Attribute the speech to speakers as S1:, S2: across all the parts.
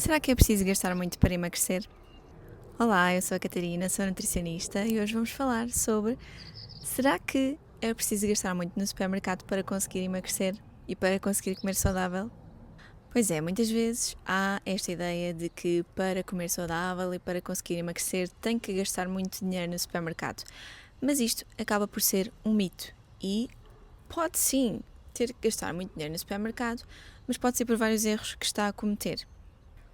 S1: Será que é preciso gastar muito para emagrecer? Olá, eu sou a Catarina, sou nutricionista e hoje vamos falar sobre será que é preciso gastar muito no supermercado para conseguir emagrecer e para conseguir comer saudável? Pois é, muitas vezes há esta ideia de que para comer saudável e para conseguir emagrecer tem que gastar muito dinheiro no supermercado, mas isto acaba por ser um mito e pode sim ter que gastar muito dinheiro no supermercado, mas pode ser por vários erros que está a cometer.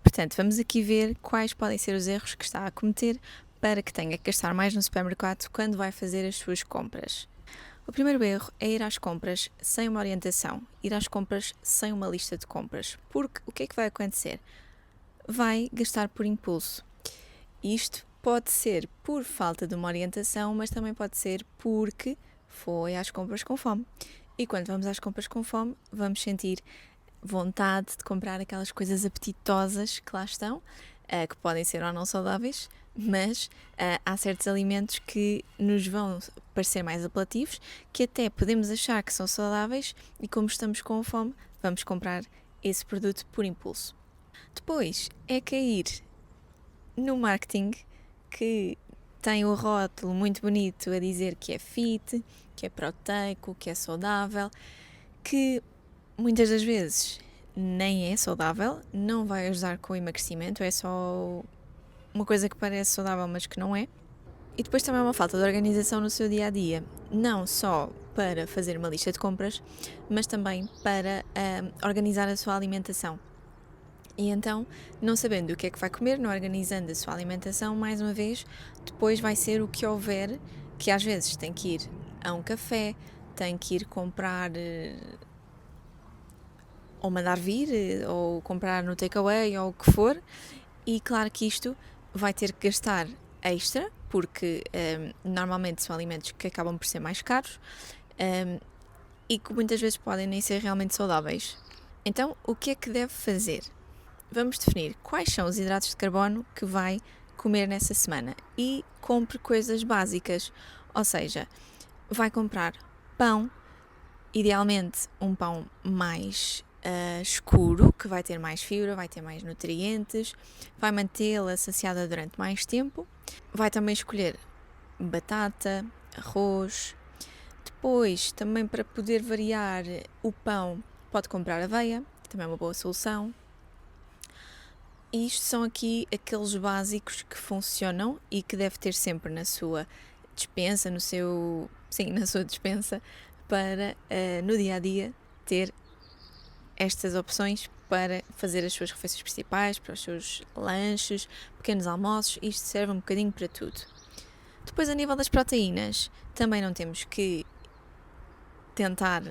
S1: Portanto, vamos aqui ver quais podem ser os erros que está a cometer para que tenha que gastar mais no supermercado quando vai fazer as suas compras. O primeiro erro é ir às compras sem uma orientação, ir às compras sem uma lista de compras. Porque o que é que vai acontecer? Vai gastar por impulso. Isto pode ser por falta de uma orientação, mas também pode ser porque foi às compras com fome. E quando vamos às compras com fome, vamos sentir vontade de comprar aquelas coisas apetitosas que lá estão, que podem ser ou não saudáveis, mas há certos alimentos que nos vão parecer mais apelativos, que até podemos achar que são saudáveis e como estamos com fome, vamos comprar esse produto por impulso. Depois é cair no marketing que tem o rótulo muito bonito a dizer que é fit, que é proteico, que é saudável, que muitas das vezes nem é saudável, não vai ajudar com o emagrecimento, é só uma coisa que parece saudável, mas que não é. E depois também é uma falta de organização no seu dia a dia, não só para fazer uma lista de compras, mas também para organizar a sua alimentação. E então, não sabendo o que é que vai comer, não organizando a sua alimentação, mais uma vez, depois vai ser o que houver, que às vezes tem que ir a um café, tem que ir comprar ou mandar vir, ou comprar no takeaway, ou o que for, e claro que isto vai ter que gastar extra, porque normalmente são alimentos que acabam por ser mais caros e que muitas vezes podem nem ser realmente saudáveis. Então, o que é que deve fazer? Vamos definir quais são os hidratos de carbono que vai comer nessa semana e compre coisas básicas, ou seja, vai comprar pão, idealmente um pão mais escuro, que vai ter mais fibra, vai ter mais nutrientes, vai mantê-la saciada durante mais tempo. Vai também escolher batata, arroz. Depois, também para poder variar o pão, pode comprar aveia, que também é uma boa solução. E isto são aqui aqueles básicos que funcionam e que deve ter sempre na sua despensa, na sua despensa, para no dia a dia ter estas opções para fazer as suas refeições principais, para os seus lanches, pequenos almoços. Isto serve um bocadinho para tudo. Depois, a nível das proteínas, também não temos que tentar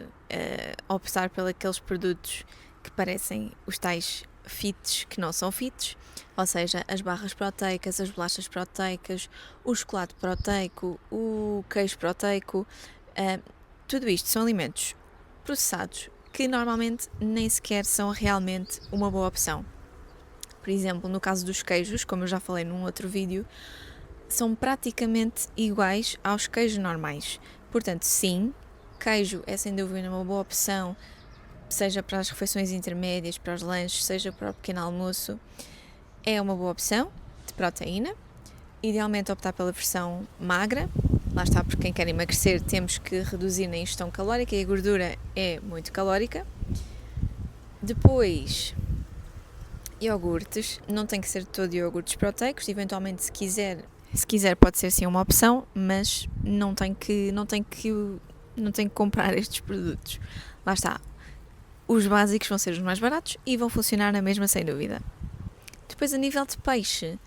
S1: optar por aqueles produtos que parecem os tais fits que não são fits, ou seja, as barras proteicas, as bolachas proteicas, o chocolate proteico, o queijo proteico, tudo isto são alimentos processados que normalmente nem sequer são realmente uma boa opção. Por exemplo, no caso dos queijos, como eu já falei num outro vídeo, são praticamente iguais aos queijos normais. Portanto, sim, queijo é sem dúvida uma boa opção, seja para as refeições intermédias, para os lanches, seja para o pequeno almoço. É uma boa opção de proteína. Idealmente optar pela versão magra. Lá está, porque quem quer emagrecer temos que reduzir na ingestão calórica e a gordura é muito calórica. Depois, iogurtes. Não tem que ser todo iogurtes proteicos. Eventualmente, se quiser pode ser sim uma opção, mas não tem que comprar estes produtos. Lá está. Os básicos vão ser os mais baratos e vão funcionar na mesma, sem dúvida. Depois, a nível de peixe,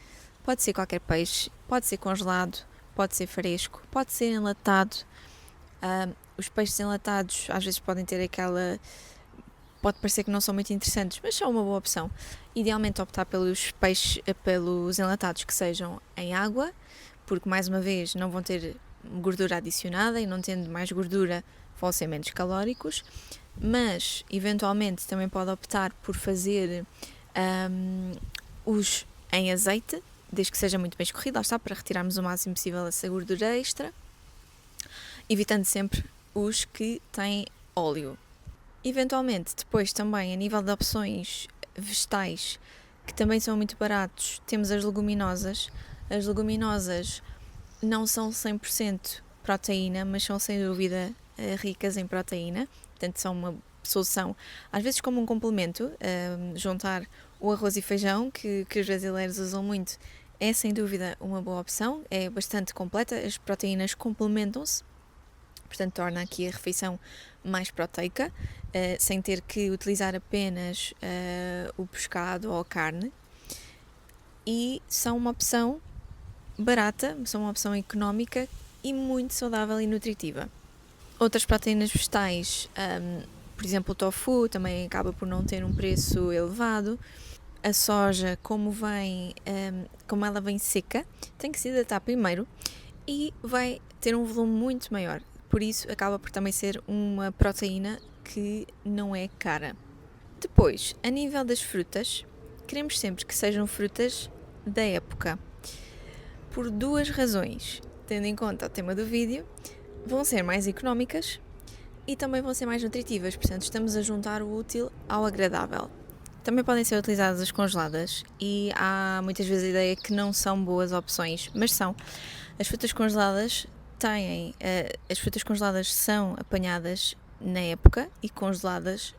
S1: pode ser qualquer peixe, pode ser congelado, pode ser fresco, pode ser enlatado. Os peixes enlatados às vezes podem ter pode parecer que não são muito interessantes, mas são uma boa opção. Idealmente optar pelos enlatados que sejam em água, porque mais uma vez não vão ter gordura adicionada e não tendo mais gordura vão ser menos calóricos, mas eventualmente também pode optar por fazer os em azeite, desde que seja muito bem escorrido, lá está, para retirarmos o máximo possível essa gordura extra, evitando sempre os que têm óleo. Eventualmente, depois também, a nível de opções vegetais, que também são muito baratos, temos as leguminosas. As leguminosas não são 100% proteína, mas são sem dúvida ricas em proteína, portanto são uma solução, às vezes como um complemento, juntar o arroz e feijão, que os brasileiros usam muito, é sem dúvida uma boa opção, é bastante completa, as proteínas complementam-se, portanto torna aqui a refeição mais proteica, sem ter que utilizar apenas o pescado ou a carne, e são uma opção barata, são uma opção económica e muito saudável e nutritiva. Outras proteínas vegetais, por exemplo o tofu, também acaba por não ter um preço elevado. A soja, como ela vem seca, tem que se hidratar primeiro e vai ter um volume muito maior, por isso acaba por também ser uma proteína que não é cara. Depois, a nível das frutas, queremos sempre que sejam frutas da época, por duas razões. Tendo em conta o tema do vídeo, vão ser mais económicas e também vão ser mais nutritivas, portanto estamos a juntar o útil ao agradável. Também podem ser utilizadas as congeladas e há muitas vezes a ideia que não são boas opções, mas são. As frutas congeladas são apanhadas na época e congeladas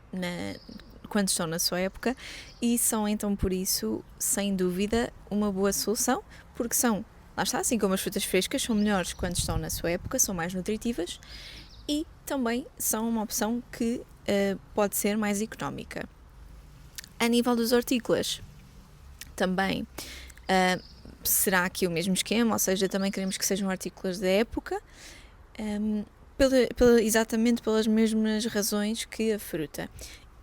S1: quando estão na sua época, e são então por isso, sem dúvida, uma boa solução, porque são, lá está, assim como as frutas frescas, são melhores quando estão na sua época, são mais nutritivas e também são uma opção que pode ser mais económica. A nível dos hortícolas, também será aqui o mesmo esquema, ou seja, também queremos que sejam hortícolas da época, exatamente pelas mesmas razões que a fruta.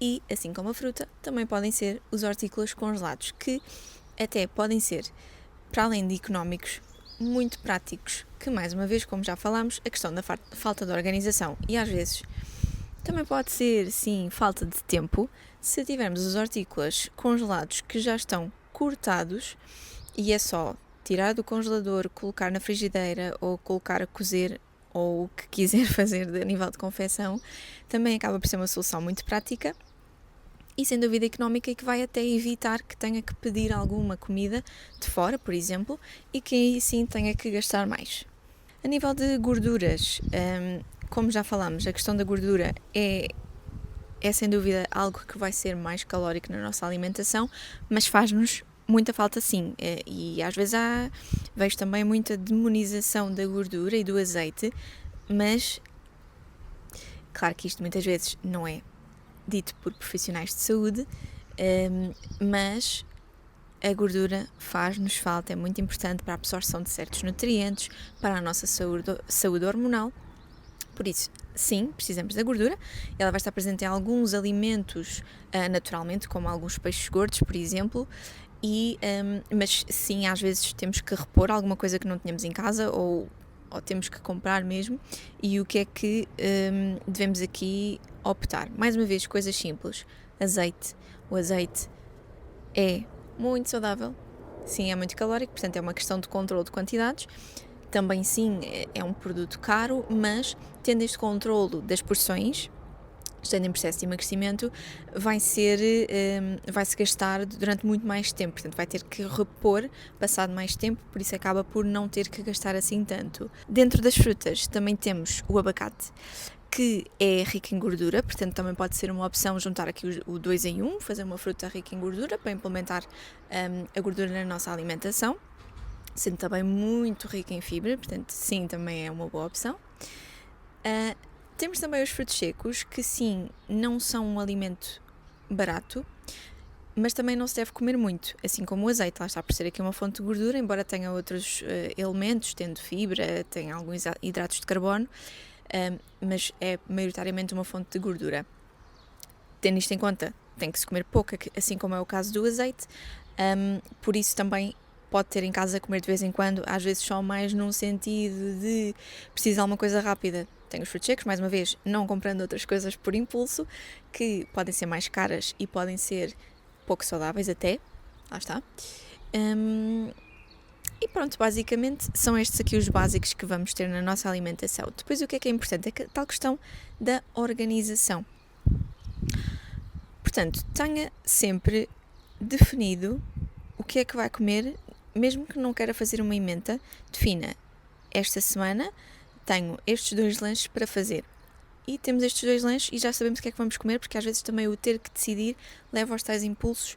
S1: E, assim como a fruta, também podem ser os hortícolas congelados, que até podem ser, para além de económicos, muito práticos, que mais uma vez, como já falámos, a questão da falta de organização e às vezes também pode ser, sim, falta de tempo. Se tivermos os hortícolas congelados que já estão cortados e é só tirar do congelador, colocar na frigideira ou colocar a cozer ou o que quiser fazer a nível de confecção, também acaba por ser uma solução muito prática e sem dúvida económica, e que vai até evitar que tenha que pedir alguma comida de fora, por exemplo, e que aí sim tenha que gastar mais. A nível de gorduras, como já falámos, a questão da gordura é sem dúvida algo que vai ser mais calórico na nossa alimentação, mas faz-nos muita falta sim, e às vezes vejo também muita demonização da gordura e do azeite, mas claro que isto muitas vezes não é dito por profissionais de saúde, mas a gordura faz-nos falta, é muito importante para a absorção de certos nutrientes, para a nossa saúde hormonal. Por isso, sim, precisamos da gordura. Ela vai estar presente em alguns alimentos naturalmente, como alguns peixes gordos, por exemplo, mas sim, às vezes temos que repor alguma coisa que não tínhamos em casa ou temos que comprar mesmo. E o que é que devemos aqui optar? Mais uma vez, coisas simples. Azeite. O azeite é muito saudável, sim, é muito calórico, portanto é uma questão de controle de quantidades. Também sim, é um produto caro, mas tendo este controlo das porções, estando em processo de emagrecimento, vai-se gastar durante muito mais tempo, portanto vai ter que repor passado mais tempo, por isso acaba por não ter que gastar assim tanto. Dentro das frutas também temos o abacate, que é rico em gordura, portanto também pode ser uma opção juntar aqui o 2 em 1, fazer uma fruta rica em gordura para implementar a gordura na nossa alimentação, sendo também muito rica em fibra, portanto sim, também é uma boa opção. Temos também os frutos secos, que sim, não são um alimento barato, mas também não se deve comer muito, assim como o azeite, lá está por ser aqui uma fonte de gordura, embora tenha outros elementos, tendo fibra, tem alguns hidratos de carbono, mas é maioritariamente uma fonte de gordura. Tendo isto em conta, tem que se comer pouco, assim como é o caso do azeite, por isso também pode ter em casa, comer de vez em quando, às vezes só mais num sentido de precisar de alguma coisa rápida. Tenho os frutos secos, mais uma vez, não comprando outras coisas por impulso, que podem ser mais caras e podem ser pouco saudáveis até, lá está. E pronto, basicamente são estes aqui os básicos que vamos ter na nossa alimentação. Depois o que é importante é a tal questão da organização. Portanto, tenha sempre definido o que é que vai comer, mesmo que não queira fazer uma emenda, defina, esta semana tenho estes 2 lanches para fazer. E temos estes 2 lanches e já sabemos o que é que vamos comer, porque às vezes também o ter que decidir leva aos tais impulsos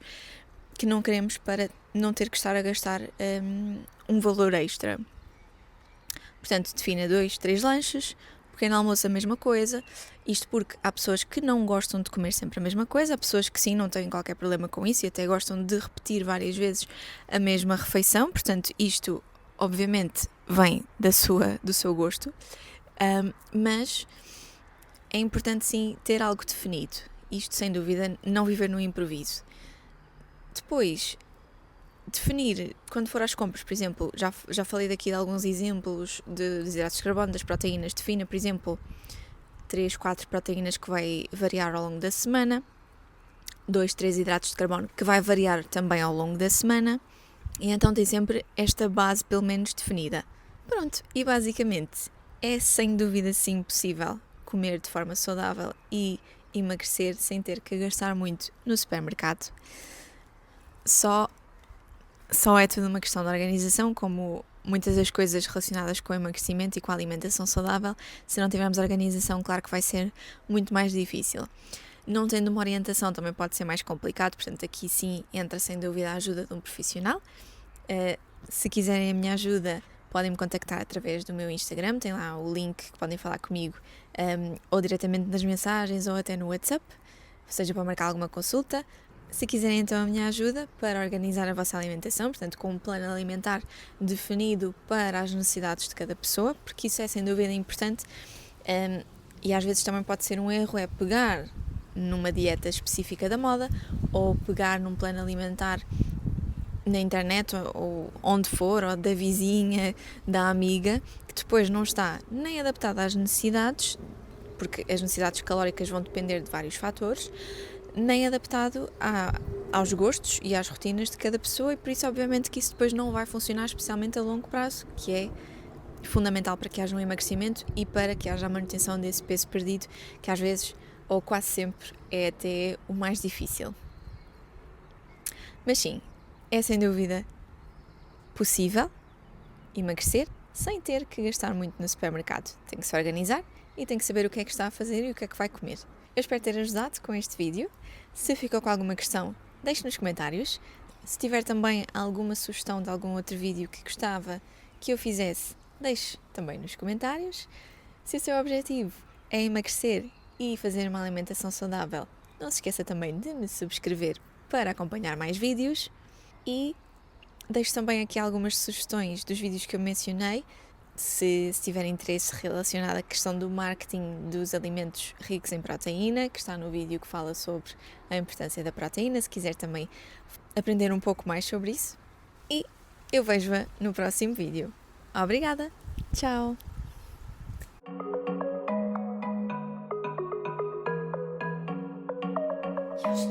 S1: que não queremos para não ter que estar a gastar um valor extra. Portanto, defina 2, 3 lanches, pequeno almoço a mesma coisa, isto porque há pessoas que não gostam de comer sempre a mesma coisa, há pessoas que sim, não têm qualquer problema com isso e até gostam de repetir várias vezes a mesma refeição, portanto isto obviamente vem do seu gosto, mas é importante sim ter algo definido, isto sem dúvida, não viver no improviso. Depois, definir, quando for às compras, por exemplo, já falei daqui de alguns exemplos dos hidratos de carbono, das proteínas, defina, por exemplo, 3, 4 proteínas que vai variar ao longo da semana, 2, 3 hidratos de carbono que vai variar também ao longo da semana, e então tem sempre esta base pelo menos definida. Pronto, e basicamente é sem dúvida sim possível comer de forma saudável e emagrecer sem ter que gastar muito no supermercado. Só é tudo uma questão de organização, como muitas das coisas relacionadas com o emagrecimento e com a alimentação saudável. Se não tivermos organização, claro que vai ser muito mais difícil. Não tendo uma orientação também pode ser mais complicado, portanto aqui sim entra sem dúvida a ajuda de um profissional. Se quiserem a minha ajuda, podem me contactar através do meu Instagram, tem lá o link que podem falar comigo, ou diretamente nas mensagens ou até no WhatsApp, seja para marcar alguma consulta. Se quiserem então a minha ajuda para organizar a vossa alimentação, portanto com um plano alimentar definido para as necessidades de cada pessoa, porque isso é sem dúvida importante, e às vezes também pode ser um erro, é pegar numa dieta específica da moda ou pegar num plano alimentar na internet ou onde for, ou da vizinha, da amiga, que depois não está nem adaptado às necessidades, porque as necessidades calóricas vão depender de vários fatores, nem adaptado aos gostos e às rotinas de cada pessoa, e por isso obviamente que isso depois não vai funcionar, especialmente a longo prazo, que é fundamental para que haja um emagrecimento e para que haja a manutenção desse peso perdido, que às vezes, ou quase sempre, é até o mais difícil. Mas sim, é sem dúvida possível emagrecer sem ter que gastar muito no supermercado. Tem que se organizar e tem que saber o que é que está a fazer e o que é que vai comer. Eu espero ter ajudado com este vídeo. Se ficou com alguma questão, deixe nos comentários. Se tiver também alguma sugestão de algum outro vídeo que gostava que eu fizesse, deixe também nos comentários. Se o seu objetivo é emagrecer e fazer uma alimentação saudável, não se esqueça também de me subscrever para acompanhar mais vídeos. E deixo também aqui algumas sugestões dos vídeos que eu mencionei, se tiver interesse relacionado à questão do marketing dos alimentos ricos em proteína, que está no vídeo que fala sobre a importância da proteína, se quiser também aprender um pouco mais sobre isso. E eu vejo-a no próximo vídeo. Obrigada! Tchau! Just